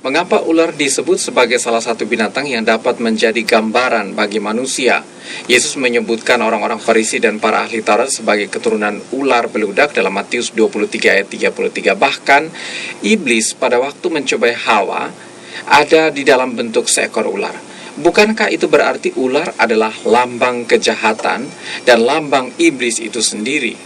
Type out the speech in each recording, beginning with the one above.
Mengapa ular disebut sebagai salah satu binatang yang dapat menjadi gambaran bagi manusia? Yesus menyebutkan orang-orang Farisi dan para ahli Taurat sebagai keturunan ular beludak dalam Matius 23 ayat 33. Bahkan, iblis pada waktu mencobai Hawa ada di dalam bentuk seekor ular. Bukankah itu berarti ular adalah lambang kejahatan dan lambang iblis itu sendiri?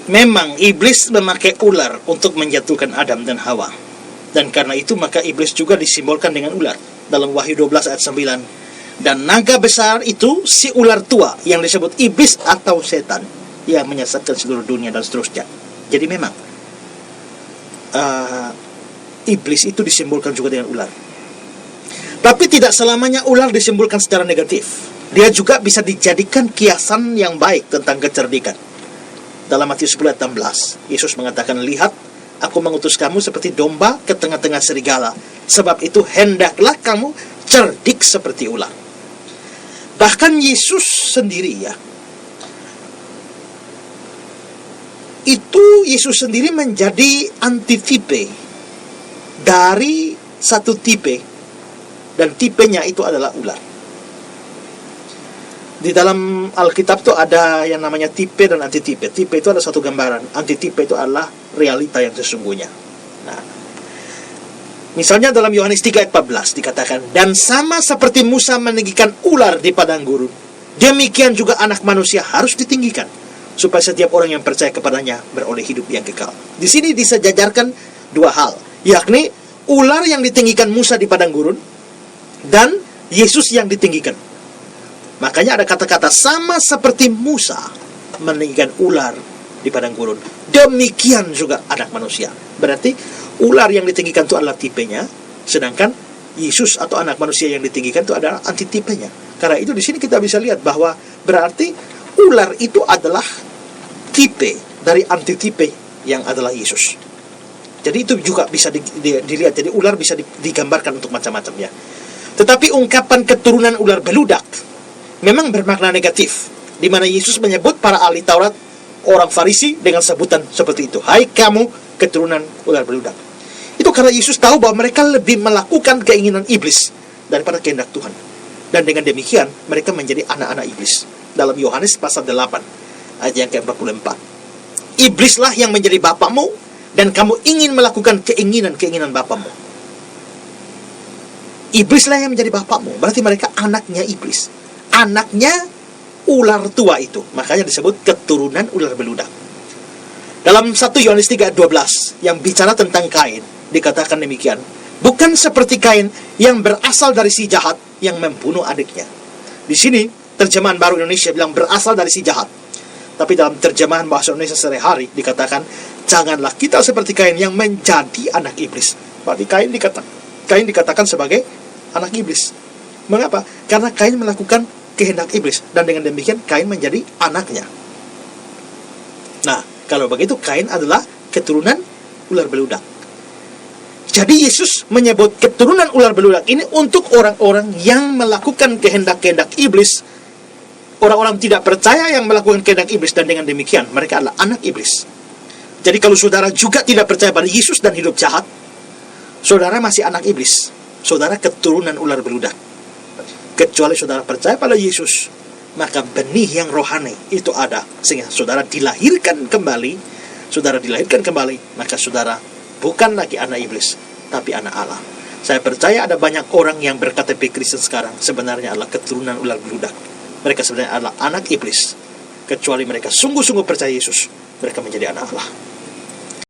Memang iblis memakai ular untuk menjatuhkan Adam dan Hawa. Dan karena itu maka iblis juga disimbolkan dengan ular dalam Wahyu 12 ayat 9. Dan naga besar itu si ular tua yang disebut iblis atau setan yang menyesatkan seluruh dunia dan seterusnya. Jadi memang iblis itu disimbolkan juga dengan ular. Tapi tidak selamanya ular disimbolkan secara negatif. Dia juga bisa dijadikan kiasan yang baik tentang kecerdikan. Dalam Matius 10 ayat 16, Yesus mengatakan, "Lihat, Aku mengutus kamu seperti domba ke tengah-tengah serigala. Sebab itu hendaklah kamu cerdik seperti ular." Bahkan Yesus sendiri Yesus sendiri menjadi antitipe dari satu tipe. Dan tipenya itu adalah ular. Di dalam Alkitab itu ada yang namanya tipe dan antitipe. Tipe itu adalah satu gambaran. Antitipe itu adalah realita yang sesungguhnya. Nah, misalnya dalam Yohanes 3 ayat 14 dikatakan, "Dan sama seperti Musa meninggikan ular di padang gurun, demikian juga anak manusia harus ditinggikan, supaya setiap orang yang percaya kepadanya beroleh hidup yang kekal." Di sini disejajarkan dua hal, yakni ular yang ditinggikan Musa di padang gurun dan Yesus yang ditinggikan. Makanya ada kata-kata sama seperti Musa meninggikan ular di padang gurun, demikian juga anak manusia. Berarti ular yang ditinggikan itu adalah tipenya, sedangkan Yesus atau anak manusia yang ditinggikan itu adalah antitipenya. Karena itu di sini kita bisa lihat bahwa berarti ular itu adalah tipe dari antitipe yang adalah Yesus. Jadi itu juga bisa dilihat. Jadi ular bisa digambarkan untuk macam-macam ya. Tetapi ungkapan keturunan ular beludak memang bermakna negatif, di mana Yesus menyebut para ahli Taurat, orang Farisi dengan sebutan seperti itu. "Hai kamu keturunan ular beludak." Itu karena Yesus tahu bahwa mereka lebih melakukan keinginan iblis daripada kehendak Tuhan. Dan dengan demikian mereka menjadi anak-anak iblis. Dalam Yohanes pasal 8 ayat yang ke-44. "Iblislah yang menjadi bapakmu, dan kamu ingin melakukan keinginan bapakmu." Iblislah yang menjadi bapakmu, berarti mereka anaknya iblis. Anaknya ular tua itu. Makanya disebut keturunan ular beludak. Dalam 1 Yohanes 3 ayat 12 yang bicara tentang Kain, dikatakan demikian, "Bukan seperti Kain yang berasal dari si jahat yang membunuh adiknya." Di sini terjemahan Baru Indonesia bilang berasal dari si jahat. Tapi dalam terjemahan bahasa Indonesia sehari-hari dikatakan, "Janganlah kita seperti Kain yang menjadi anak iblis." Berarti Kain dikatakan sebagai anak iblis. Mengapa? Karena Kain melakukan kehendak iblis, dan dengan demikian Kain menjadi anaknya. Nah, kalau begitu Kain adalah keturunan ular beludak. Jadi Yesus menyebut keturunan ular beludak ini untuk orang-orang yang melakukan kehendak-kehendak iblis, orang-orang tidak percaya yang melakukan kehendak iblis, dan dengan demikian mereka adalah anak iblis. Jadi kalau saudara juga tidak percaya pada Yesus dan hidup jahat, saudara masih anak iblis. Saudara keturunan ular beludak. Kecuali saudara percaya pada Yesus, maka benih yang rohani itu ada, sehingga saudara dilahirkan kembali. Maka saudara bukan lagi anak iblis, tapi anak Allah. Saya percaya ada banyak orang yang berKTP Kristen sekarang sebenarnya adalah keturunan ular beludak. Mereka sebenarnya adalah anak iblis. Kecuali mereka sungguh-sungguh percaya Yesus, mereka menjadi anak Allah.